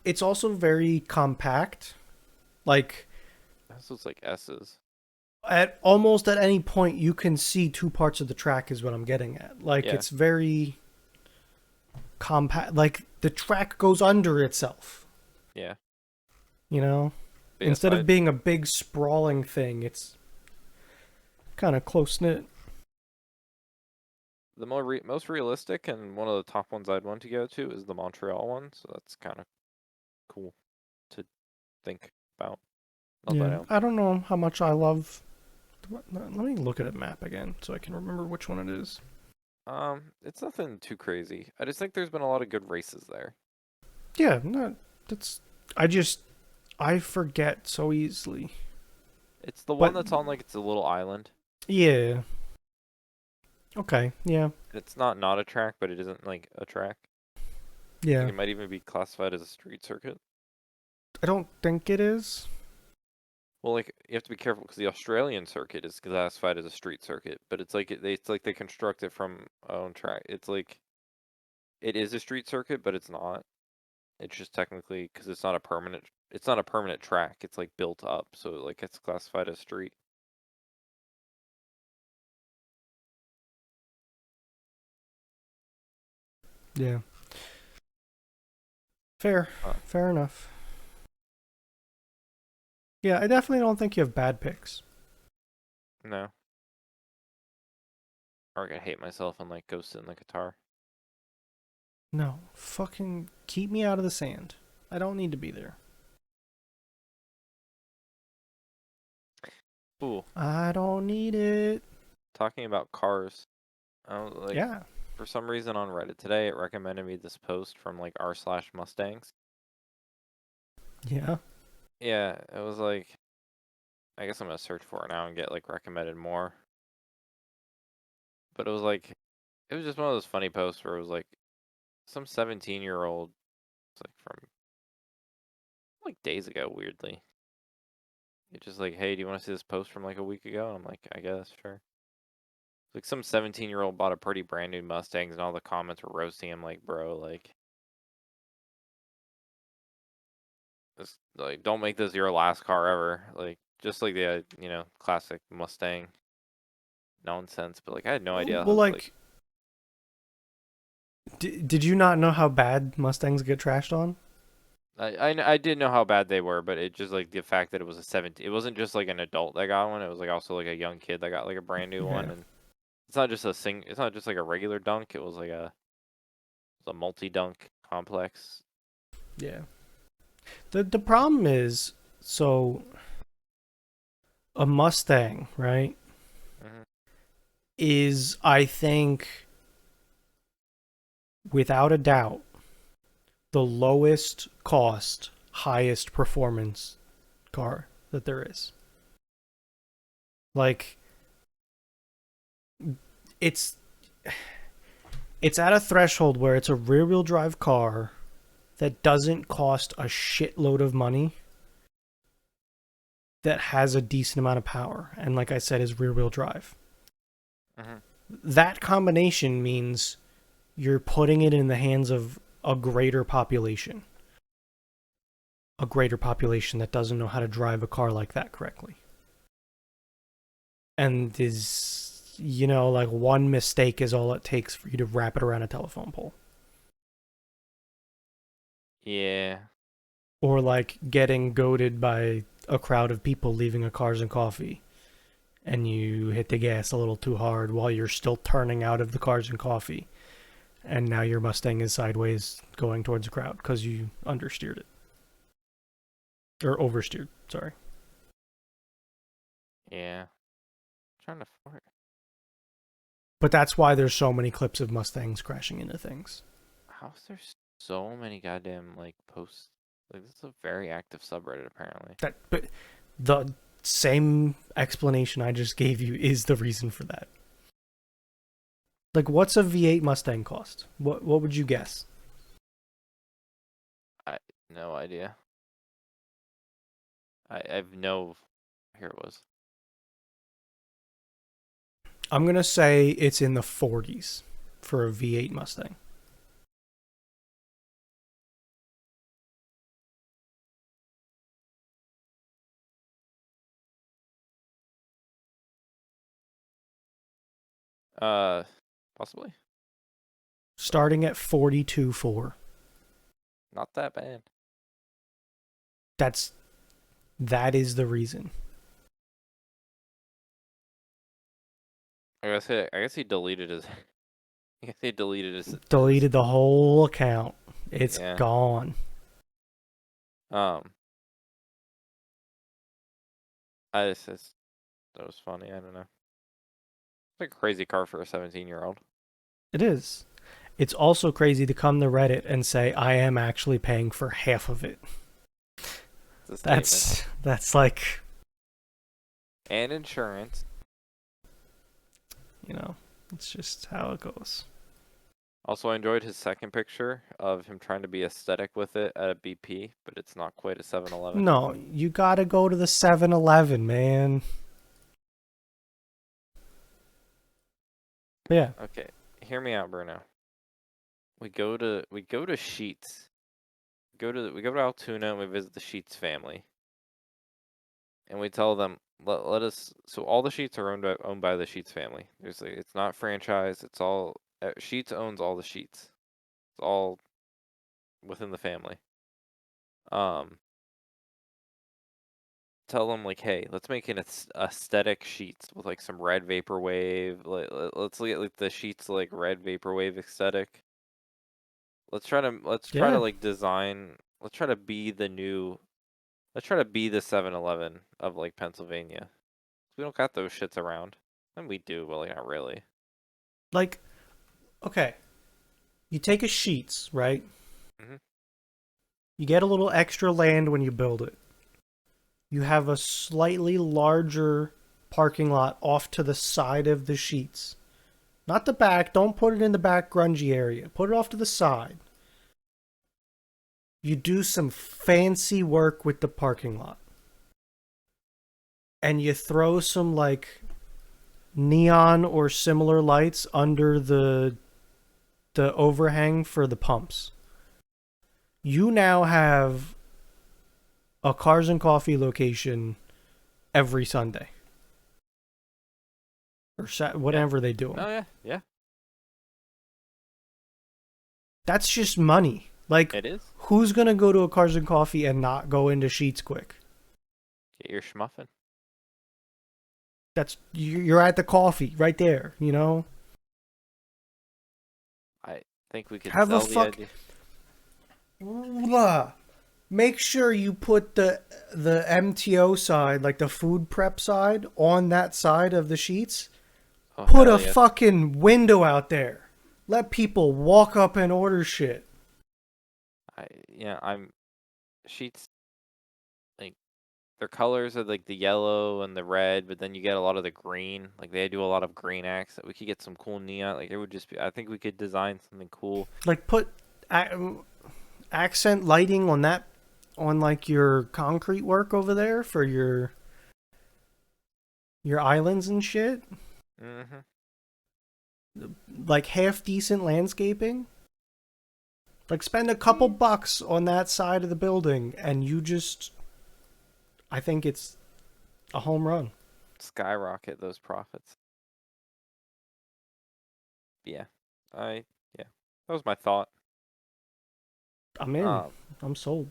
it's also very compact. Like, This looks like S's. at almost at any point, you can see two parts of the track. Is what I'm getting at. Like, Yeah, it's very compact. Like, the track goes under itself. yeah. You know, But yeah, so instead of being a big sprawling thing, it's kind of close knit. the most realistic and one of the top ones I'd want to go to is the Montreal one. So that's kind of cool to think about. Not that I Yeah, don't I don't know how much I love. Let me look at a map again so I can remember which one it is. It's nothing too crazy. I just think there's been a lot of good races there. Yeah, not that's. I just I forget so easily. It's the one But that's on like it's a little island. yeah, okay, yeah, It's not a track, but it isn't like a track. Like yeah. it might even be classified as a street circuit. I don't think it is. Well, like you have to be careful because the Australian circuit is classified as a street circuit, but it's like they construct it from own track. It's like it is a street circuit, but it's not. It's just technically because it's not a permanent. It's not a permanent track. It's like built up, so like it's classified as street. Yeah, fair, fair enough. Yeah, I definitely don't think you have bad picks. No, or I hate myself and like go sit in the guitar. No, fucking keep me out of the sand. I don't need to be there. Ooh, I don't need it. talking about cars. I was like, Yeah, for some reason on Reddit today, it recommended me this post from like r/Mustangs. yeah. Yeah, it was like, I guess I'm gonna search for it now and get like recommended more. But it was like, it was just one of those funny posts where it was like some 17-year-old, it's like from like days ago, weirdly. It's just like, hey, do you want to see this post from like a week ago? And I'm like, I guess, sure. Like some 17-year-old bought a pretty brand new Mustangs, and all the comments were roasting him, like, bro, like, don't make this your last car ever. Like, just like the classic Mustang nonsense. But like I had no idea Well, how like like, did you not know how bad Mustangs get trashed on? I did know how bad they were, but it just like the fact that it was a 17. It wasn't just like an adult that got one. It was like also like a young kid that got like a brand new one, Yeah, and it's not just a sing. It's not just like a regular dunk. It was like a multi dunk complex. yeah. The problem is, so a Mustang, right, Hmm. is I think without a doubt the lowest cost, highest performance car that there is. Like it's it's at a threshold where it's a rear-wheel drive car that doesn't cost a shitload of money that has a decent amount of power and like I said is rear-wheel drive. Hmm. That combination means you're putting it in the hands of a greater population that doesn't know how to drive a car like that correctly. And is, like one mistake is all it takes for you to wrap it around a telephone pole. Yeah. Or like getting goaded by a crowd of people leaving a Cars and Coffee and you hit the gas a little too hard while you're still turning out of the Cars and Coffee. And now your Mustang is sideways going towards the crowd because you understeered it. Or oversteered, sorry. Yeah. Trying to fart. But that's why there's so many clips of Mustangs crashing into things. How is there so many goddamn like posts? Like this is a very active subreddit apparently. But the same explanation I just gave you is the reason for that. Like, what's a V8 Mustang cost? What would you guess? I no idea. I've no. Here it was. I'm gonna say it's in the 40s for a V8 Mustang. Uh, Possibly. Starting at 42.4. Not that bad. That is the reason. I guess he deleted his. I guess he deleted his. Deleted the whole account. It's Yeah. gone. Um. I just that was funny. I don't know. It's like a crazy car for a 17-year-old. It is. It's also crazy to come to Reddit and say I am actually paying for half of it. It's a statement. That's like, And insurance. it's just how it goes. Also, I enjoyed his second picture of him trying to be aesthetic with it at a BP, but it's not quite a 7-Eleven. No, you gotta go to the 7-Eleven, man. But yeah. Okay, hear me out, Bruno. We go to Sheets. We go to Altoona and we visit the Sheets family, and we tell them let us. So all the Sheets are owned by the Sheets family. There's like it's not franchise. It's all Sheets owns all the Sheets. It's all within the family. Um, Tell them like, hey, let's make an aesthetic Sheets with like some red vaporwave. Let's get like the Sheets like red vaporwave aesthetic. Let's try to Yeah. like design. Let's try to be the new. Let's try to be the 7-Eleven of like Pennsylvania. We don't got those shits around. And we do, but like not really. Like, okay. You take a Sheets, right? Hmm. You get a little extra land when you build it. You have a slightly larger parking lot off to the side of the Sheets. Not the back. Don't put it in the back grungy area. Put it off to the side. You do some fancy work with the parking lot. And you throw some like neon or similar lights under the overhang for the pumps. You now have a Cars and Coffee location every Sunday or Yeah. whatever they do them. No, yeah, yeah. That's just money. Like, It is. who's gonna go to a Cars and Coffee and not go into Sheets quick? Get your schmuffin. That's you're at the coffee right there. You know, I think we could have a sell the fuck. idea. Make sure you put the MTO side, like the food prep side, on that side of the Sheets. Oh Put hell a yes. fucking window out there. Let people walk up and order shit. I'm sheets like their colors are like the yellow and the red, but then you get a lot of the green. Like they do a lot of green acts that we could get some cool neon. Like it would just be. I think we could design something cool. Like put accent lighting on that, on like your concrete work over there for your islands and shit. Hmm. Like half decent landscaping. Like spend a couple bucks on that side of the building and you just, I think it's a home run. Skyrocket those profits. Yeah, I yeah. That was my thought. I'm in. Um, I'm sold.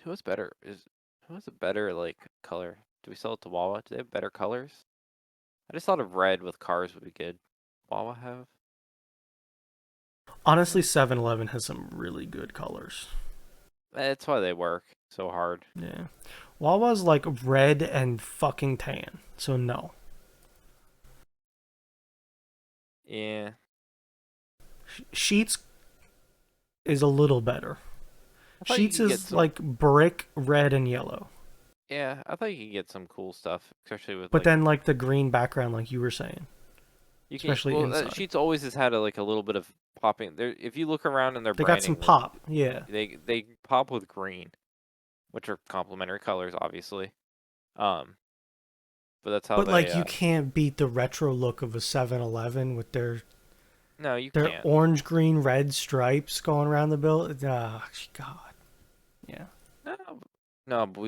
who has better is who has a better like color? Do we sell it to Wawa? Do they have better colors? I just thought of red with cars would be good. Wawa have? Honestly, 7-Eleven has some really good colors. That's why they work so hard. Yeah. Wawa's like red and fucking tan. So no. Yeah, Sheets is a little better. I thought you Sheets could get is some. like brick red and yellow. Yeah, I thought you could get some cool stuff, especially with But like then like the green background like you were saying, you can. especially Well, inside. Sheets always has had like a little bit of popping. There, if you look around in their They got some branding, like pop. Yeah. they pop with green, which are complementary colors, obviously. Um, but that's how But they. like you can't beat the retro look of a 7-Eleven with No, you their can't. orange, green, red stripes going around the building. God. Yeah. No, no, but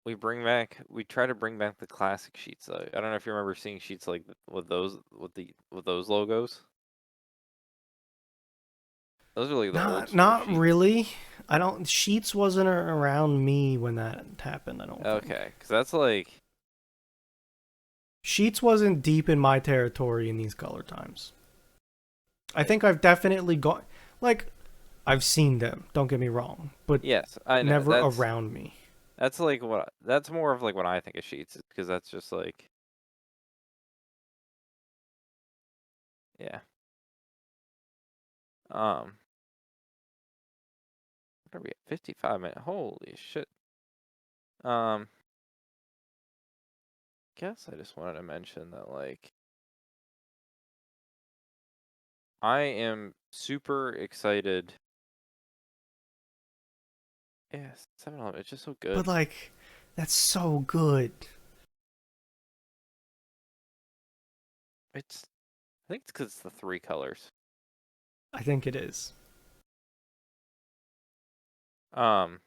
we bring back. We try to bring back the classic Sheets though. I don't know if you remember seeing Sheets like with those with those logos. Those are like the old school Not Sheets. really. I don't. Sheets wasn't around me when that happened. I don't think. Okay, because that's like Sheets wasn't deep in my territory in these color times. I it, think I've definitely got like I've seen them. Don't get me wrong, but yes, I know. never around me. That's like that's more of like when I think of Sheets because that's just like yeah. Um, what are we at? 55 minutes. Holy shit. Um, guess I just wanted to mention that like I am super excited. Yes, 7-Eleven. It's just so But good. like, that's so good. It's I think it's because it's the three colors. I think it is. Um,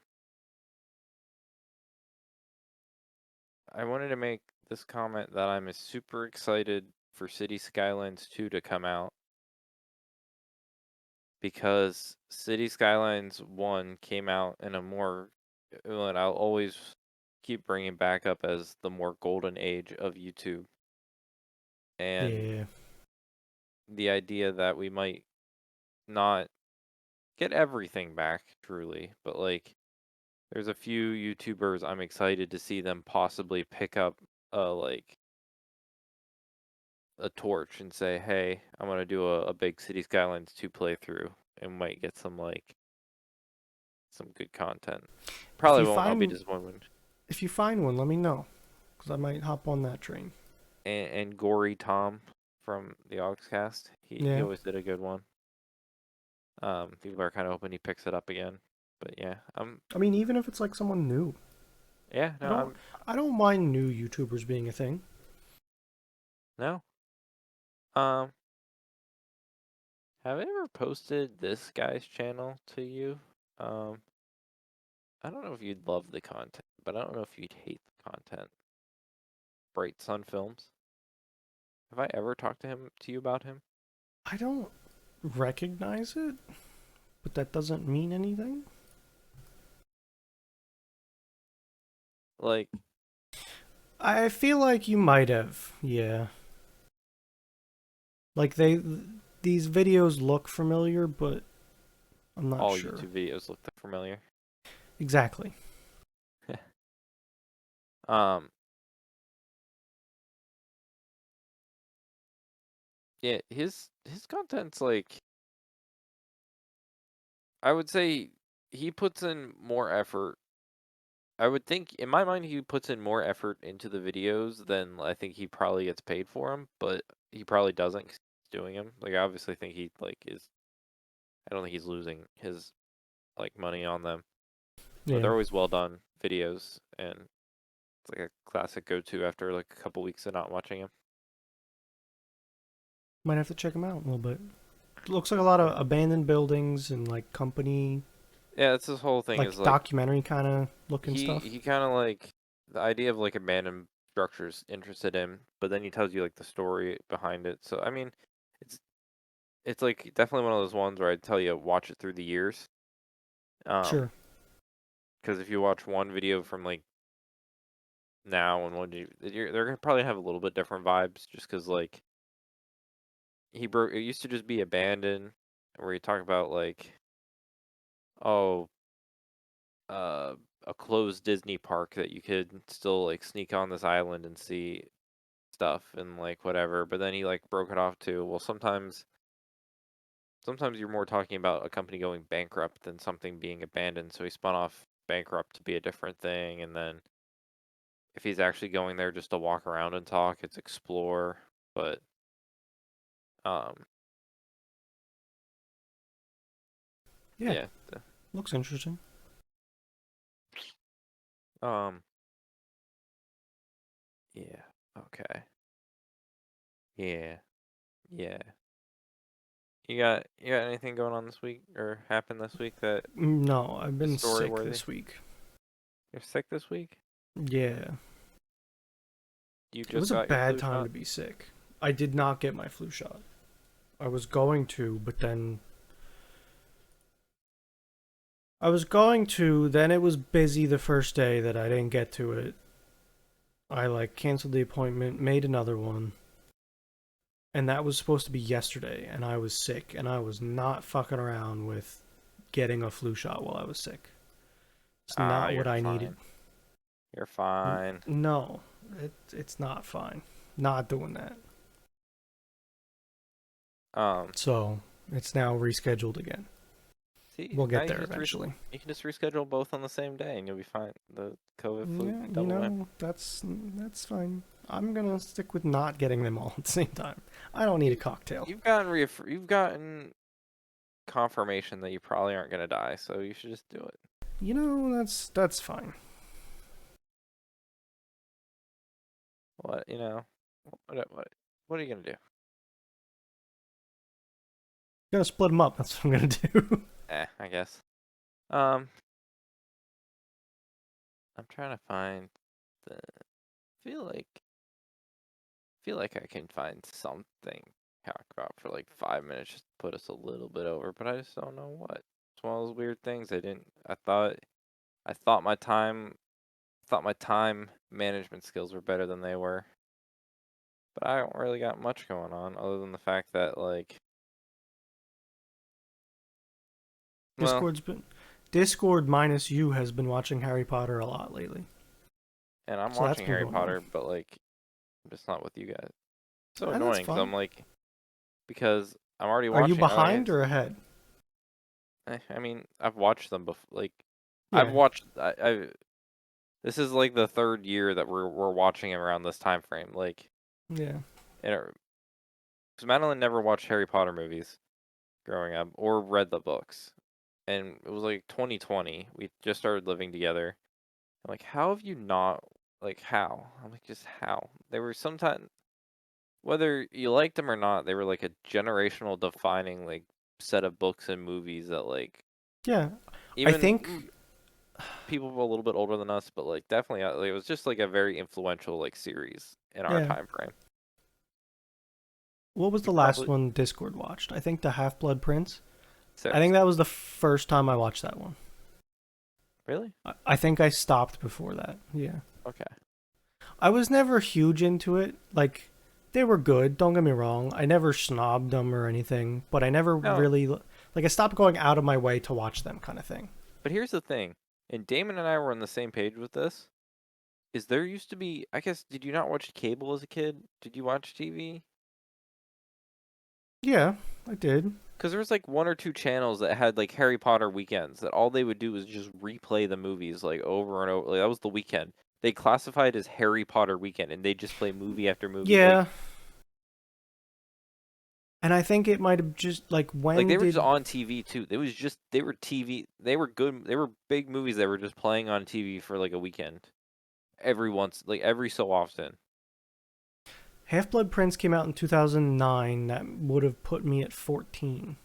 I wanted to make this comment that I'm super excited for City Skylines 2 to come out because City Skylines 1 came out in a more, what I'll always keep bringing back up as the more golden age of YouTube. And Yeah. the idea that we might not get everything back truly, but like there's a few YouTubers I'm excited to see them possibly pick up like a torch and say, "Hey, I'm gonna do a big City Skylines 2 playthrough," and might get some like some good content. If Probably you won't. I'll be find disappointed. if you find one, let me know, cause I might hop on that train. And Gory Tom from the Augscast, he Yeah. always did a good one. People are kind of hoping he picks it up again. But yeah, I mean, even if it's like someone new, yeah, I no, don't. I don't mind new YouTubers being a thing. no. Um, have I ever posted this guy's channel to you? Um, I don't know if you'd love the content, but I don't know if you'd hate the content. Bright Sun Films. Have I ever talked to you about him? I don't recognize it, but that doesn't mean anything. Like, I feel like you might have. Yeah. Like these videos look familiar, but I'm not all sure. YouTube videos look familiar. Exactly. um, yeah, his content's like, I would say he puts in more effort. I would think, in my mind, he puts in more effort into the videos than I think he probably gets paid for them, but he probably doesn't 'cause he's doing them. Like, I obviously think he, like, is, I don't think he's losing his, like, money on them, but Yeah. they're always well done videos, and it's like a classic go-to after, like, a couple weeks of not watching him. Might have to check them out a little bit. It looks like a lot of abandoned buildings and like company, Yeah, that's his whole thing is, like like, documentary kind of looking stuff. he kind of, like, the idea of, like, abandoned structures interested him, but then he tells you, like, the story behind it, so, I mean, it's it's like definitely one of those ones where I'd tell you watch it through the years. Sure. Because if you watch one video from like now and they're gonna probably have a little bit different vibes. Just because like he broke, it used to just be abandoned, where you talk about like, oh, uh, a closed Disney park that you could still like sneak on this island and see stuff and like whatever. But then he like broke it off to, well, sometimes you're more talking about a company going bankrupt than something being abandoned. So he spun off bankrupt to be a different thing, and then if he's actually going there just to walk around and talk, it's explore. But um, Yeah. yeah, Looks interesting. um, yeah, okay, yeah, yeah. You got anything going on this week or happened this week that No, I've is been story sick worthy? this week. You're sick this week? Yeah. You It just was a got your bad flu time to shot? be sick. I did not get my flu shot. I was going to, but then then it was busy the first day that I didn't get to it. I like canceled the appointment, made another one, and that was supposed to be yesterday, and I was sick, and I was not fucking around with getting a flu shot while I was sick. It's Ah, not what you're I needed. fine. You're fine. No, it's not fine. Not doing that. Um, So it's now rescheduled again. See, We'll now get there eventually. you can just reschedule both on the same day and you'll be fine. The COVID flu Yeah, double whammy. that's fine. I'm gonna stick with not getting them all at the same time. I don't need a cocktail. You've gotten confirmation that you probably aren't gonna die, so you should just do it. That's fine. What you know? What are you gonna do? Gonna split them up. That's what I'm gonna do. I guess. Um, I'm trying to find the. Feel like feel like I can find something to talk about for like 5 minutes, just to put us a little bit over, but I just don't know what. It's one of those weird things. I didn't. I thought my time management skills were better than they were. But I don't really got much going on other than the fact that like, well, Discord's been Discord minus you has been watching Harry Potter a lot lately. and I'm So that's watching been Harry going well. Potter, but like, just not with you guys. It's so And that's annoying because fine. I'm like, because I'm already Are you watching. behind or ahead? I mean, I've watched them before. Like, I've Yeah. watched. This is like the third year that we're watching it around this time frame. Like, Yeah. because Madeline never watched Harry Potter movies growing up or read the books, and it was like 2020. We just started living together. I'm like, how have you not, like, how? I'm like, just how? They were sometimes, whether you liked them or not, they were like a generational defining, like, set of books and movies that, like, Yeah. I even, think people a little bit older than us, but like definitely, like, it was just like a very influential like series in our Yeah. time frame. What was You the last probably one Discord watched? I think the Half Blood Prince. I think six, that was the first time I watched that one. really? I think I stopped before that. Yeah. Okay. I was never huge into it. Like, they were good, don't get me wrong. I never snobbed them or anything, but I never No, really. Like, I stopped going out of my way to watch them, kind of thing. but here's the thing, and Damon and I were on the same page with this. Is there used to be? I guess did you not watch cable as a kid? Did you watch TV? Yeah, I did. Because there was like one or two channels that had like Harry Potter weekends that all they would do was just replay the movies like over and over. Like that was the weekend. They classified as Harry Potter weekend, and they just play movie after movie. Yeah, and I think it might have just, like, Like when they were just did. on TV too. It was just they were TV. They were good. They were big movies that were just playing on TV for like a weekend every once, like every so often. Half Blood Prince came out in 2009. That would have put me at 14.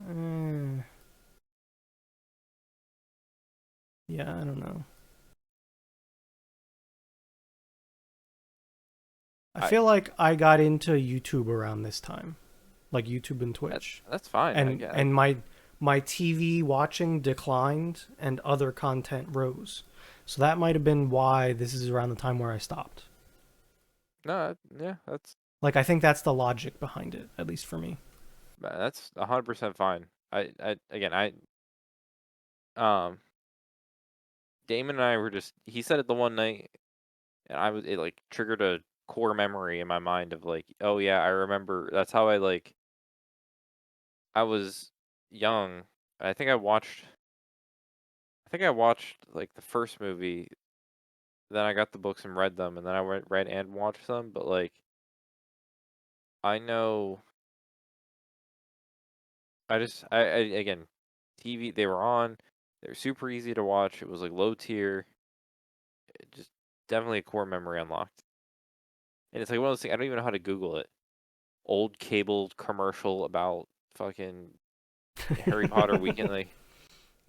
Uh, yeah, I don't know. I I feel like I got into YouTube around this time, like YouTube and that, Twitch, that's fine. I and guess. and my TV watching declined and other content rose. So that might have been why this is around the time where I stopped. No, yeah, that's Like, I think that's the logic behind it, at least for me. that's 100% fine. I again um Damon and I were just he said it the one night and I was it like triggered a core memory in my mind of like, oh yeah, I remember that's how I was young. I think I watched like the first movie, then I got the books and read them and then I read and watched them, but like I know I again TV they were on, they were super easy to watch. It was like low tier. It just definitely a core memory unlocked. And it's like one of those things I don't even know how to Google it. Old cable commercial about fucking Harry Potter weekend. Like,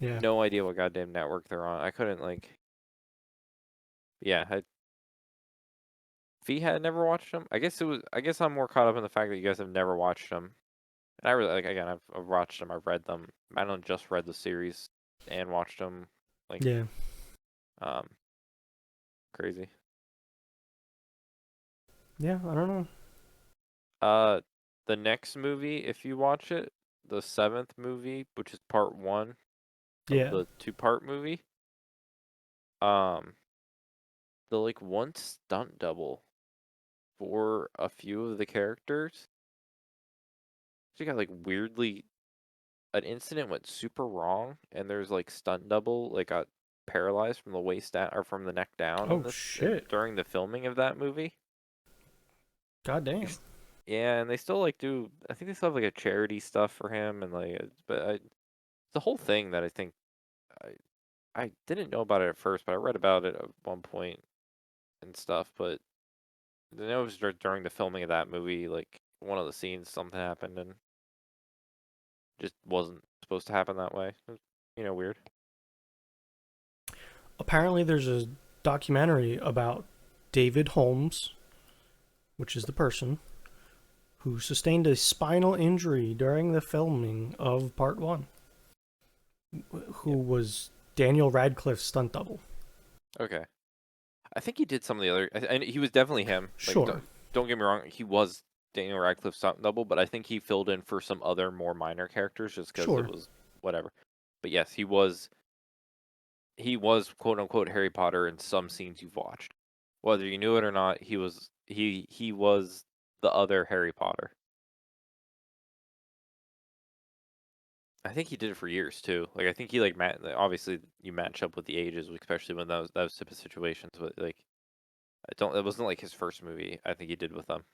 Yeah, no idea what goddamn network they're on. I couldn't like. Yeah, if he had never watched them, I guess it was. I guess I'm more caught up in the fact that you guys have never watched them. And I really like. Again, I've watched them. I've read them. I don't just read the series and watched them. Like, yeah, um, crazy. yeah. I don't know. Uh, the next movie, if you watch it, the seventh movie, which is part one of Yeah. the two-part movie, um, the like one stunt double for a few of the characters. She got like weirdly an incident went super wrong, and there's like stunt double like got paralyzed from the waist down or from the neck down in Oh this shit. during the filming of that movie. God They damn. yeah, and they still like do. I think they still have like a charity stuff for him, and like, the whole thing that I think I I didn't know about it at first, but I read about it at one point and stuff. But I know it was during the filming of that movie, like one of the scenes, something happened and just wasn't supposed to happen that way. It was, weird. Apparently, there's a documentary about David Holmes, which is the person who sustained a spinal injury during the filming of Part 1, who Yeah. was Daniel Radcliffe's stunt double. Okay. I think he did some of the other, and he was definitely him. Like, Sure, don't get me wrong, he was Daniel Radcliffe's stunt double, but I think he filled in for some other more minor characters just because it sure. was whatever. But yes, he was quote unquote Harry Potter in some scenes you've watched. Whether you knew it or not, he was the other Harry Potter. I think he did it for years too. Like I think he like obviously you match up with the ages, especially when those type of situations. But like I don't, it wasn't like his first movie. I think he did with them.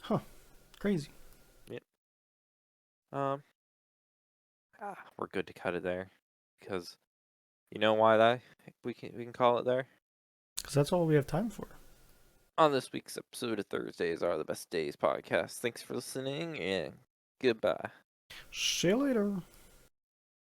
Huh, crazy. Yeah. Um. We're good to cut it there, because you know why that we can call it there. Because that's all we have time for. On this week's episode of Thursdays Are the Best Days podcast. Thanks for listening, and Goodbye. See you later.